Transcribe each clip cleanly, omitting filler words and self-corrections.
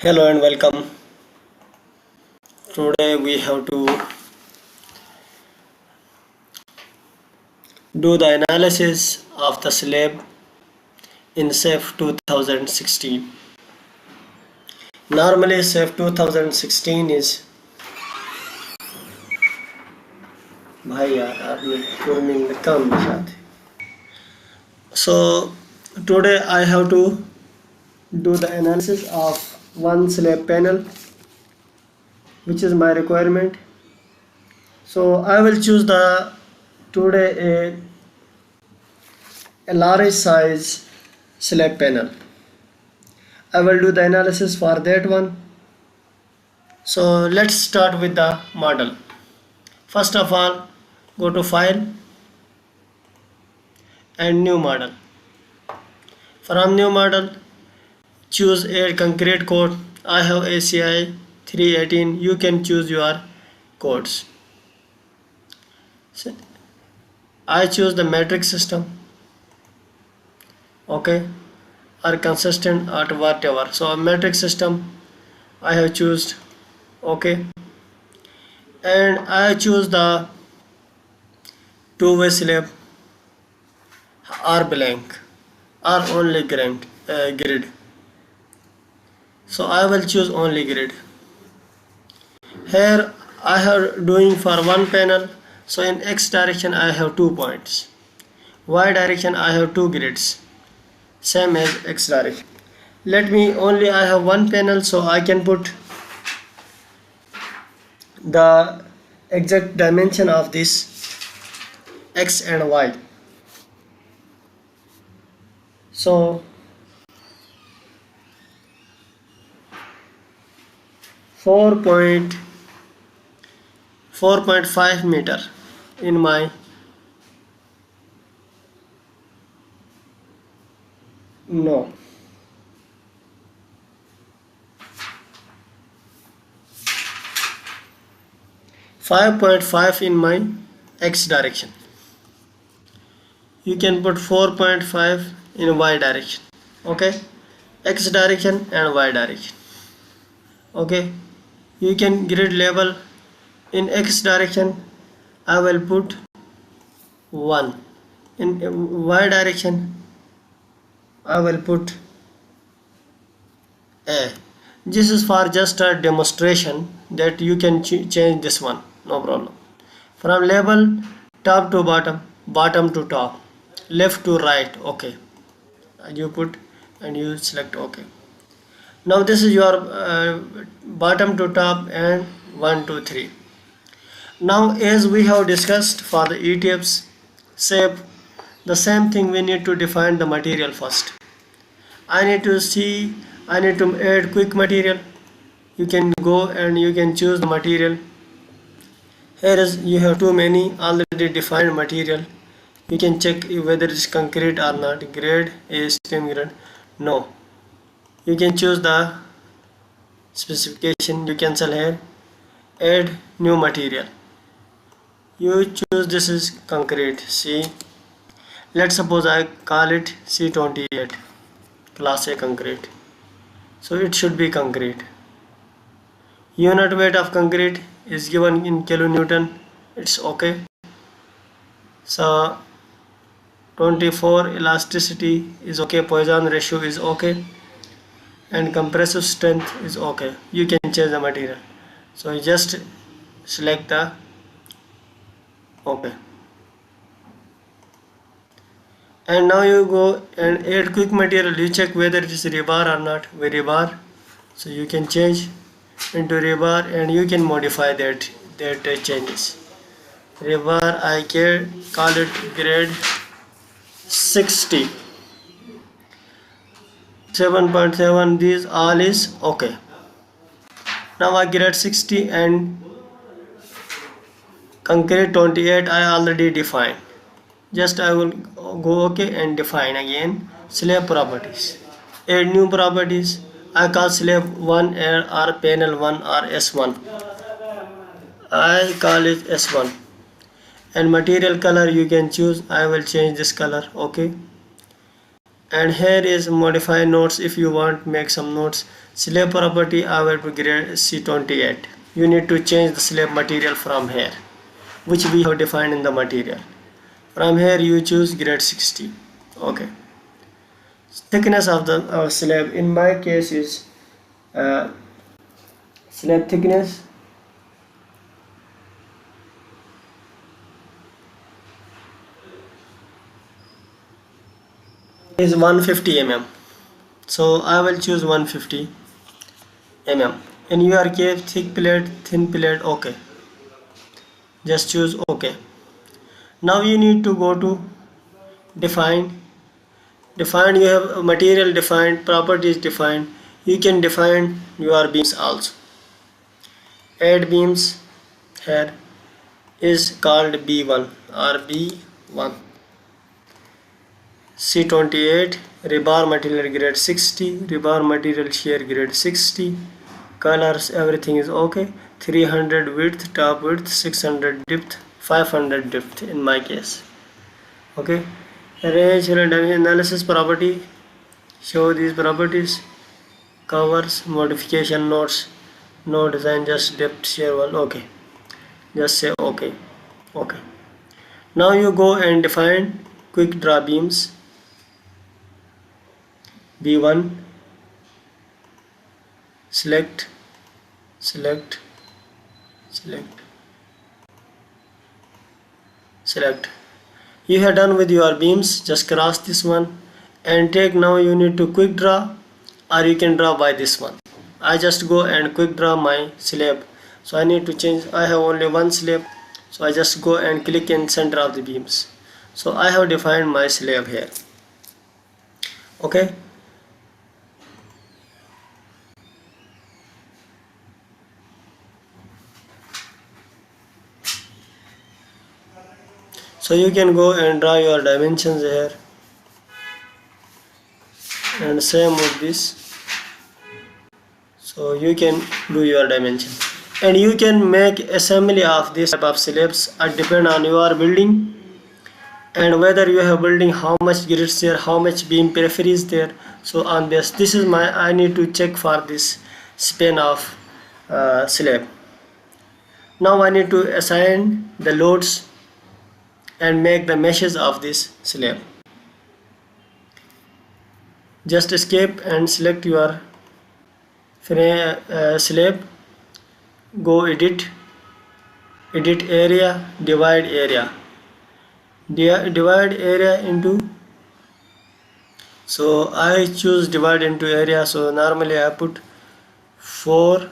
Hello and welcome. Today we have to do the analysis of the slab in SAFE 2016. Normally SAFE 2016 is भाई यार आपने कुर्मिंग में काम निशाते. So today I have to do the analysis of one slab panel, which is my requirement. So I will choose the today a large size slab panel. I will do the analysis for that one. So let's start with the model. First of all, go to file and new model. From new model, choose a concrete code. I have ACI 318. You can choose your codes. So, I choose the metric system. Okay, or consistent or whatever. So metric system I have chosen. Okay, and I choose the two-way slab or blank or only grid. So I will choose only grid. Here I have doing for one panel. So in X direction I have 2 points. Y direction I have 2 grids. Same as X direction. Let me only I have one panel, so I can put the exact dimension of this X and Y. So 4.5 meter in my no 5.5 in my X direction. You can put 4.5 in Y direction. Okay, X direction and Y direction. Okay, you can grid label in X direction. I will put 1. In Y direction I will put A. This is for just a demonstration that you can change this one, no problem. From label, top to bottom, bottom to top, left to right. Okay, you put and you select OK. Now this is your bottom to top and 1 2 3. Now as we have discussed for the ETFs shape, the same thing we need to define the material first. I need to add quick material. You can go and you can choose the material. Here is you have too many already defined material. You can check whether it's concrete or not. Grade is stream grade. No. You can choose the specification. You cancel here. Add new material. You choose this is concrete. C. Let's suppose I call it C28. Class A concrete. So it should be concrete. Unit weight of concrete is given in kilonewton. It's okay. So 24 elasticity is okay. Poisson ratio is okay. And compressive strength is okay. You can change the material. So you just select the okay. And now you go and add quick material. You check whether it is rebar or not. Rebar. So you can change into rebar and you can modify that changes. Rebar I can call it grade 60. 7.7. These all is okay. Now I grade 60 and concrete 28 I already defined. Just I will go okay and define again slab properties. Add new properties. I call slab 1 or panel 1 or S1. I call it S1. And material color you can choose. I will change this color. Okay. And here is modify notes. If you want make some notes, slab property I will be grade C28. You need to change the slab material from here, which we have defined in the material. From here you choose grade 60. Okay. Thickness of the slab in my case is uh, slab thickness is 150 mm. So I will choose 150 mm. In your case, thick plate, thin plate, okay. Just choose okay. Now you need to go to define. Define, you have material defined, properties defined. You can define your beams also. Add beams here is called B1 or B1. C28, rebar material grade 60, rebar material shear grade 60, colors everything is okay. 300 width, top width, 600 depth, 500 depth in my case. Okay. Range analysis property, show these properties, covers, modification notes, no design, just depth shear one. Okay, just say okay. Okay. Now you go and define quick draw beams. B1, select, select, select, select. You have done with your beams, just cross this one and take. Now you need to quick draw or you can draw by this one. I just go and quick draw my slab, so I need to change. I have only one slab, so I just go and click in center of the beams. So I have defined my slab here. Okay. So you can go and draw your dimensions here, and same with this. So you can do your dimension, and you can make assembly of this type of slabs. Depend on your building and whether you have building, how much grids there, how much beam periphery is there. So on this is my, I need to check for this span of slab. Now I need to assign the loads and make the meshes of this slab. Just escape and select your slab, go edit, edit area, divide area, divide area into. So I choose divide into area. So normally I put 4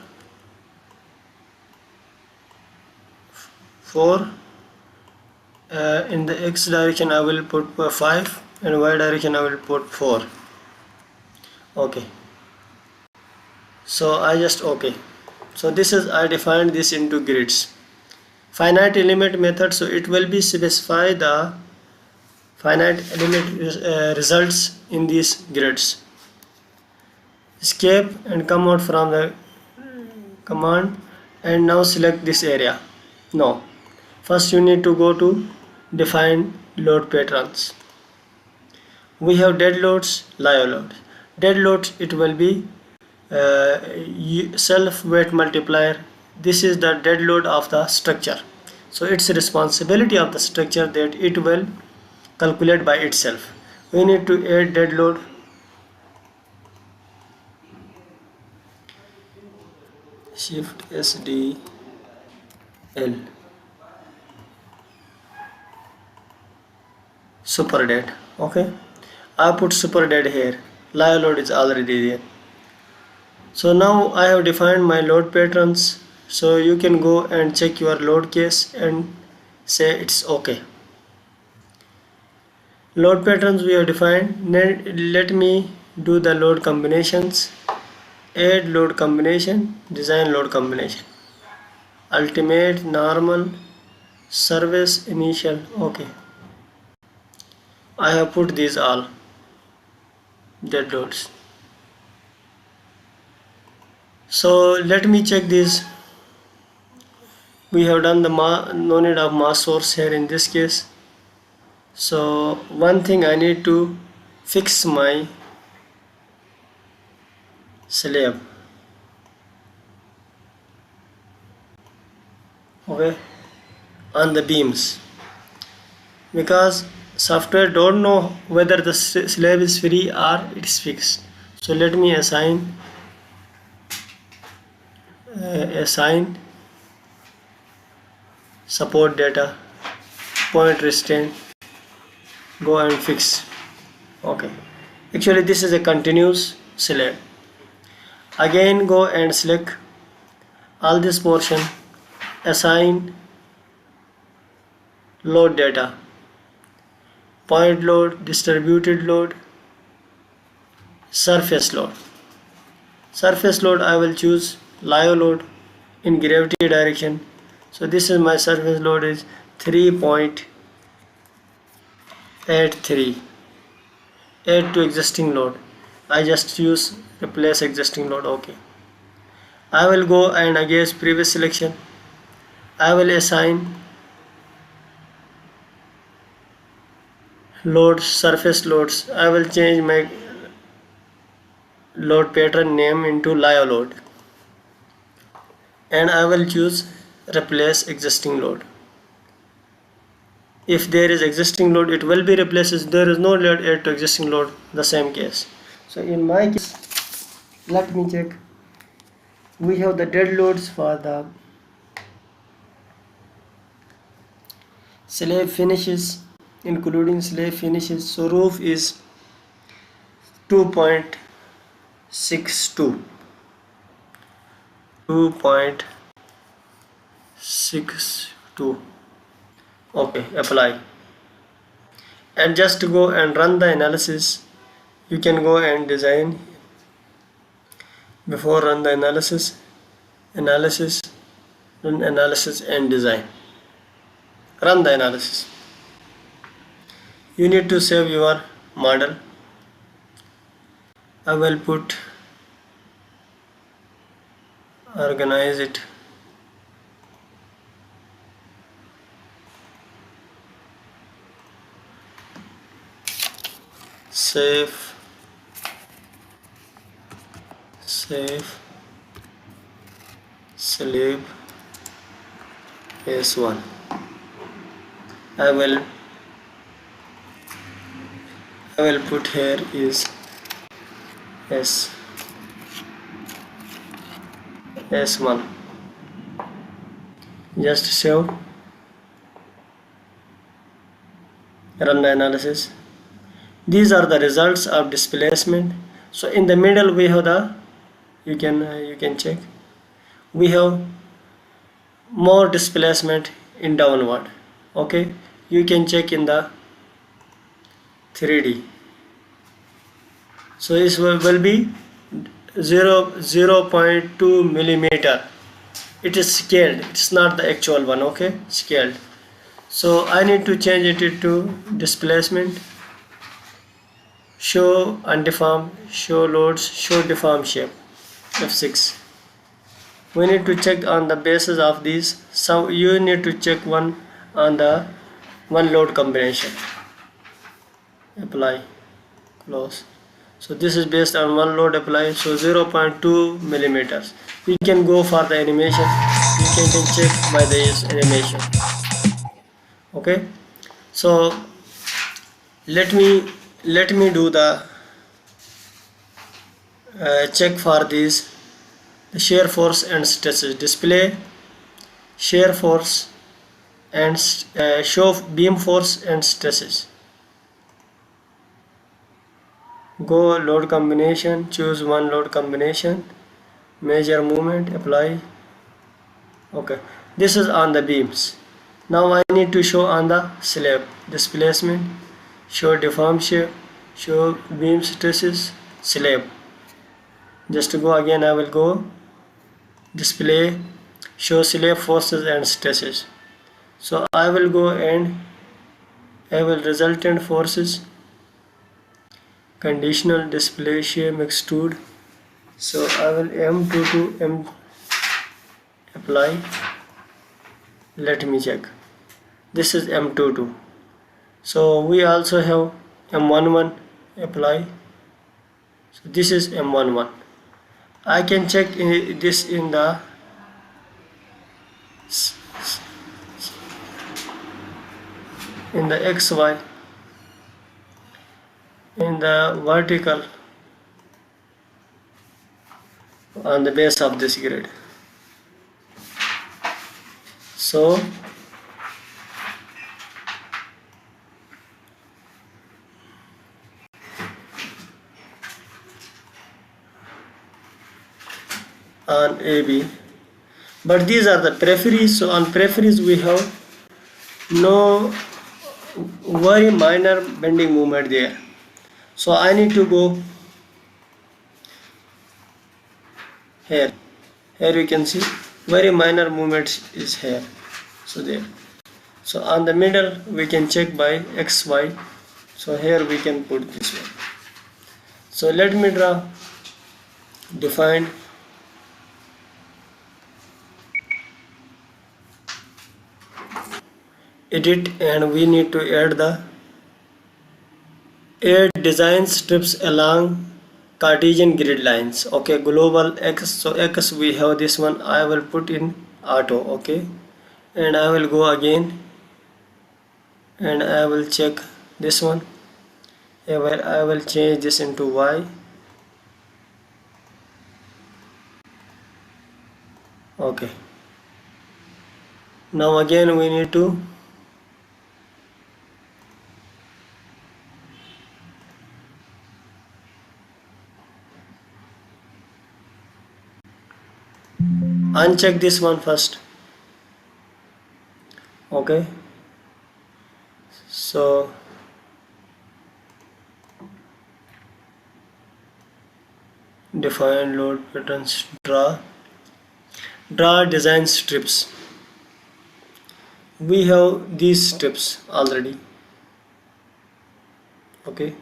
in the x direction I will put 5, and y direction I will put 4. Okay, so I just okay. So this is, I defined this into grids. Finite element method, so it will be specify the finite element results in these grids. Escape and come out from the command, and now select this area. No, first you need to go to define load patterns. We have dead loads, live loads. Dead loads, it will be self weight multiplier. This is the dead load of the structure. So it's a responsibility of the structure that it will calculate by itself. We need to add dead load. Shift SD L. Super dead. Okay, I put super dead here. Live load is already there. So now I have defined my load patterns. So you can go and check your load case and say it's okay. Load patterns we have defined. Let me do the load combinations. Add load combination, design load combination, ultimate, normal, service, initial. Okay, I have put these all dead loads. So let me check this. We have done the no need of mass source here in this case. So one thing I need to fix my slab. Okay, on the beams, because software don't know whether the slab is free or it is fixed. So let me assign support data, point restraint, go and fix. Okay, actually this is a continuous slab. Again go and select all this portion, assign load data, point load, distributed load, surface load. Surface load I will choose live load in gravity direction. So this is my surface load is 3.83. Add to existing load. I just use replace existing load. Okay. I will go and against previous selection. I will assign loads, surface loads. I will change my load pattern name into live load, and I will choose replace existing load. If there is existing load, it will be replaced. If there is no load, add to existing load, the same case. So in my case, let me check. We have the dead loads for the slab finishes, including slab finishes. So roof is 2.62. 2.62. Okay, apply, and just go and run the analysis. You can go and design. Before run the analysis, run analysis and design. Run the analysis. You need to save your model. I will put organize it. Save slab S1. I will put here is S1. Just save, run the analysis. These are the results of displacement. So in the middle we have the, you can check, we have more displacement in downward. Okay, you can check in the 3D. So this will be 0.2 millimeter. It is scaled, it's not the actual one. Okay, scaled. So I need to change it to displacement, show undeformed, show loads, show deformed shape, F6. We need to check on the basis of these. So you need to check one on the one load combination. Apply, close. So this is based on one load apply. So 0.2 millimeters. We can go for the animation. We can check by this animation. Okay. So let me do the check for these, the shear force and stresses. Display shear force and show beam force and stresses. Go load combination, choose one load combination, measure movement, apply. Okay, this is on the beams. Now I need to show on the slab. Displacement, show deformed shape, show beam stresses, slab. Just to go again, I will go display, show slab forces and stresses. So I will go and I will resultant forces, conditional display shape extrude. So I will M2 to M apply. Let me check. This is M22. So we also have M11, apply. So this is M11. I can check this in the XY, in the vertical, on the base of this grid. So on AB, but these are the peripheries. So on peripheries we have no very minor bending movement there. So I need to go here. Here you can see very minor movement is here. So there. So on the middle we can check by XY. So here we can put this one. So let me draw, define, edit, and we need to add design strips along Cartesian grid lines. Okay, global X. So X we have this one. I will put in auto. Okay, and I will go again and I will check this one. I will change this into Y. Okay, now again we need to uncheck this one first. Okay, so define load patterns, draw design strips. We have these strips already. Okay,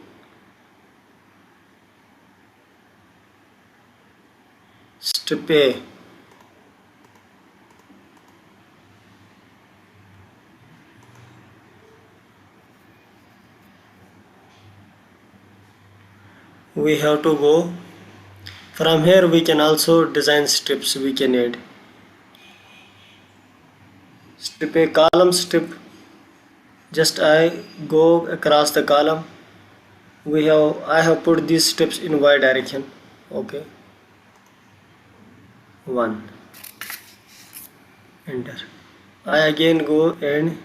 strip A, we have to go from here. We can also design strips. We can add strip A, column strip. Just I go across the column. I have put these strips in Y direction. Okay, 1, enter. I again go and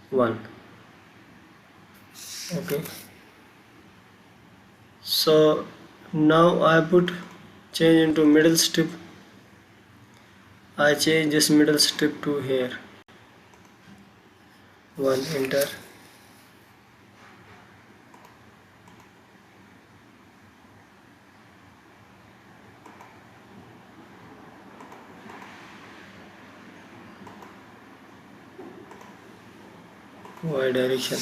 1. Okay, so now I put change into middle strip. I change this middle strip to here, 1, enter. Y direction.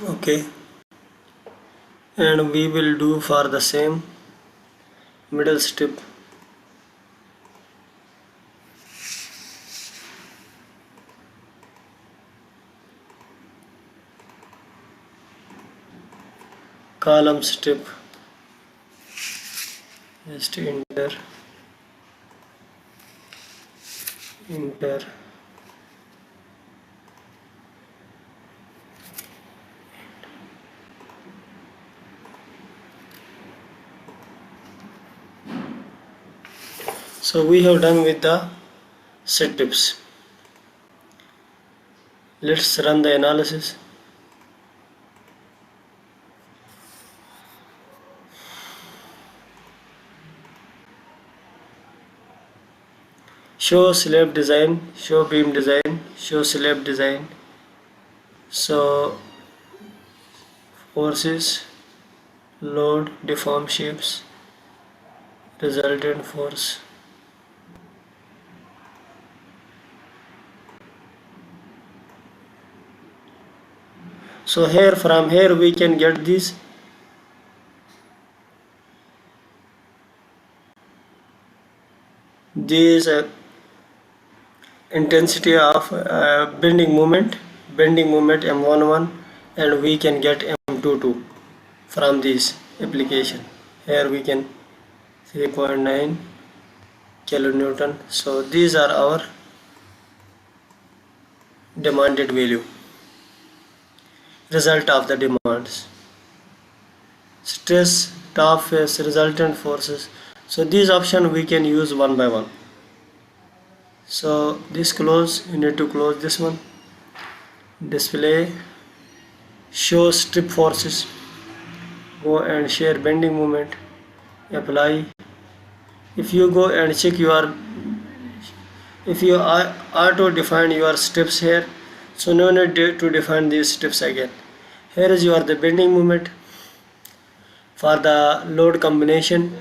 Okay, and we will do for the same middle strip. Column strip, just enter. So we have done with the strips. Let's run the analysis. Show slab design, show beam design, show slab design. So forces, load, deform shapes, resultant force. So here, from here we can get this. These intensity of bending moment M11, and we can get M22 from this application. Here we can 3.9 kilonewton. So these are our demanded value, result of the demands. Stress, top face, resultant forces. So these options we can use one by one. So this close, you need to close this one. Display, show strip forces. Go and share bending moment. Apply. If you go and check your, if you auto define your strips here, so no need to define these strips again. Here is your the bending moment for the load combination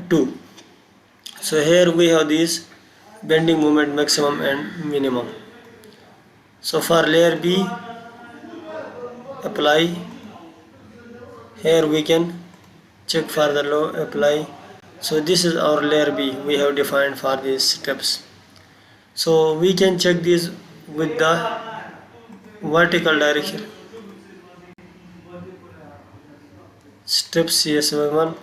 2. So here we have these bending moment maximum and minimum. So for layer B, apply. Here we can check for the low, apply. So this is our layer B we have defined for these steps. So we can check this with the vertical direction. Step CS1.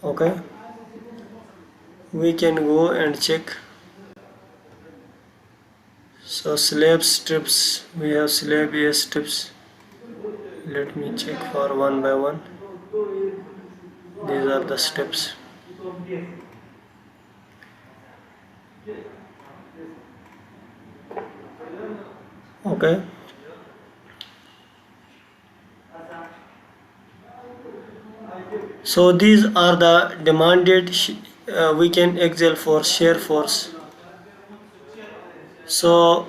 Okay, we can go and check. So slab strips, we have slab A strips. Let me check for one by one. These are the steps. Okay, so these are the demanded we can excel for shear force. So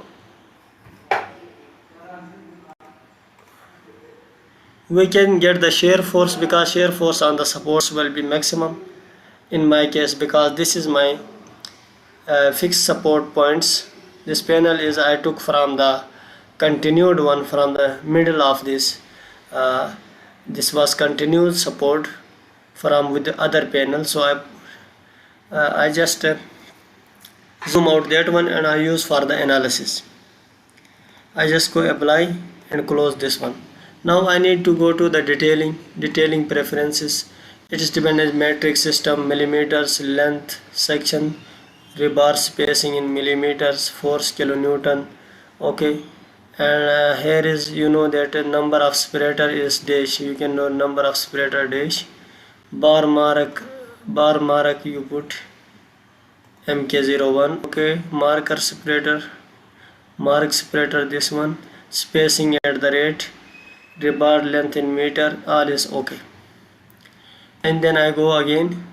we can get the shear force because shear force on the supports will be maximum in my case, because this is my fixed support points. This panel is I took from the continued one from the middle of this. This was continued support from with the other panel, so I just zoom out that one and I use for the analysis. I just go apply and close this one. Now I need to go to the detailing preferences. It is dependent metric system, millimeters, length, section, rebar spacing in millimeters, force kilonewton. Okay, and here is, you know that number of separator is dash. You can know number of separator dash. Bar mark you put MK01. Okay, marker separator, mark separator this one, spacing at the rate, rebar length in meter, all is okay. And then I go again,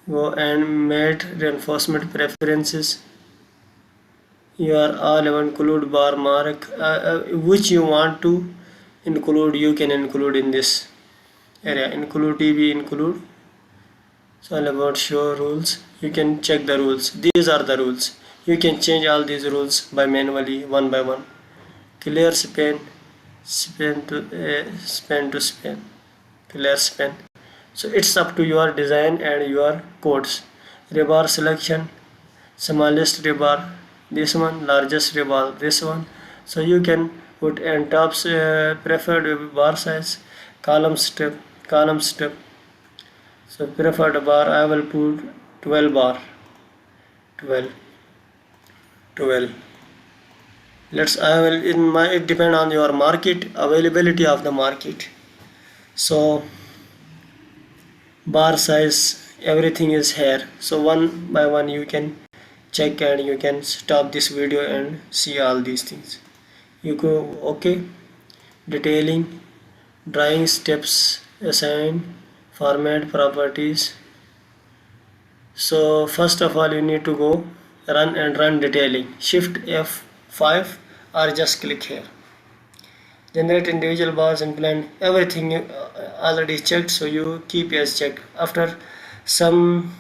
go and mat reinforcement preferences. You are all include bar mark, which you want to include, you can include in this area. Include TB, include. So all about show rules, you can check the rules. These are the rules. You can change all these rules by manually one by one. Clear span to span, clear span. So it's up to your design and your codes. Rebar selection, smallest rebar this one, largest rebar this one. So you can put and tops preferred bar size, column step. So preferred bar I will put 12 bar, 12. I will in my, it depend on your market availability of the market. So bar size, everything is here. So one by one you can check and you can stop this video and see all these things. You go okay, detailing, drawing steps, assign, format, properties. So first of all you need to go run detailing, shift F5 or just click here. Generate individual bars and plan, everything you already checked, so you keep as checked. After some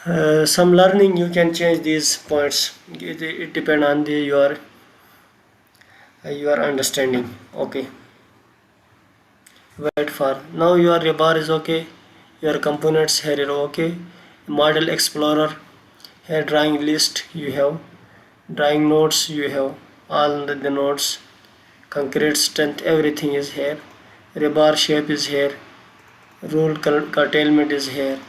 learning you can change these points. It depends on your understanding. Okay, Wait for now your rebar is okay, your components here are okay. Model explorer, here drawing list you have, drawing nodes you have, all the nodes, concrete strength everything is here, rebar shape is here, rule curtailment is here,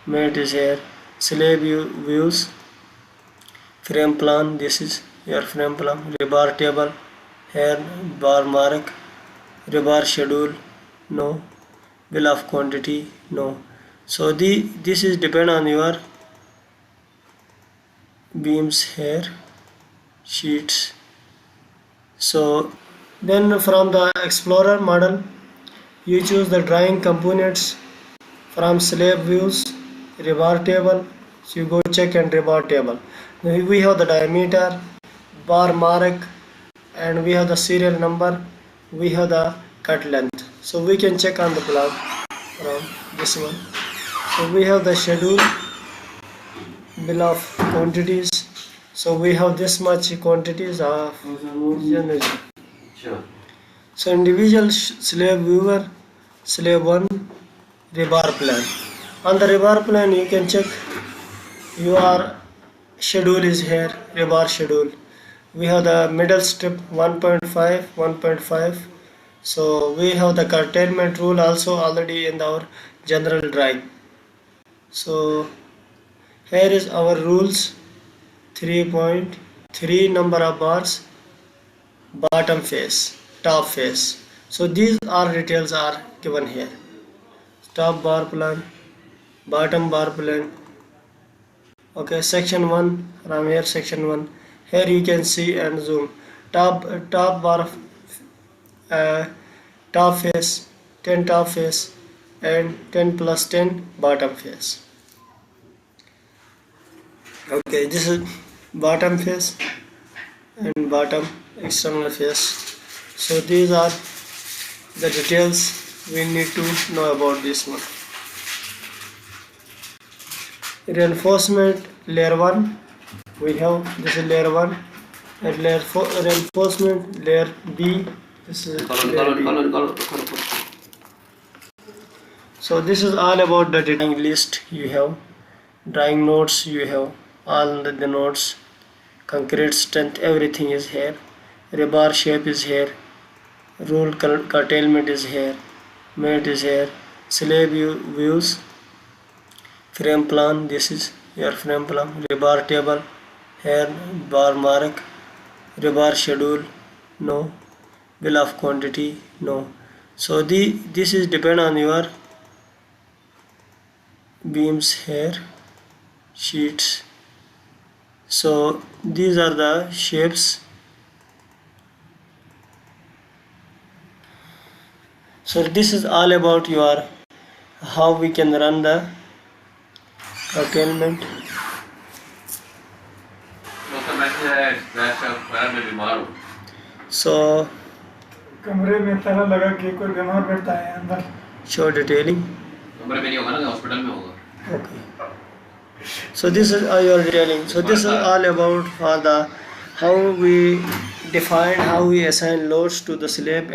mate is here, slab views, frame plan, this is your frame plan, rebar table, here bar mark, rebar schedule, no, bill of quantity, no. So this is depend on your beams here, sheets. So then from the explorer model you choose the drawing components from slab views, rebar table. So you go check and rebar table. We have the diameter, bar mark, and we have the serial number, we have the cut length. So we can check on the plot from this one. So we have the schedule, bill of quantities. So we have this much quantities of energy. Sure. So individual slab viewer, slab 1, rebar plan. On the rebar plan you can check your schedule is here, rebar schedule. We have the middle strip 1.5, 1.5. So we have the curtailment rule also already in our general drawing. So here is our rules, 3.3 number of bars, bottom face, top face. So these all details are given here. Top bar plan, bottom bar plan. Okay, section 1 from here, section 1. Here you can see and zoom. Top bar, top face, 10 top face, and 10 plus 10 bottom face. Okay, this is bottom face and bottom external face. So these are the details we need to know about this one. Reinforcement layer 1, we have this is layer 1, and layer reinforcement layer B, this is layer B. So this is all about the drawing list you have, drawing nodes you have, all the nodes, concrete strength everything is here, rebar shape is here, rule curtailment is here, mate is here, slab views, frame plan, this is your frame plan, rebar table, here bar mark, rebar schedule, no, bill of quantity, no. So this is depend on your beams here, sheets. So these are the shapes. So this is all about your how we can run the curtailment. So कमरे में ताला लगा के कोई बीमार बैठता है अंदर show detailing. कमरे में नहीं होगा ना, हॉस्पिटल में होगा. Okay. So this is your detailing. So this is all about for the how we define, how we assign loads to the slab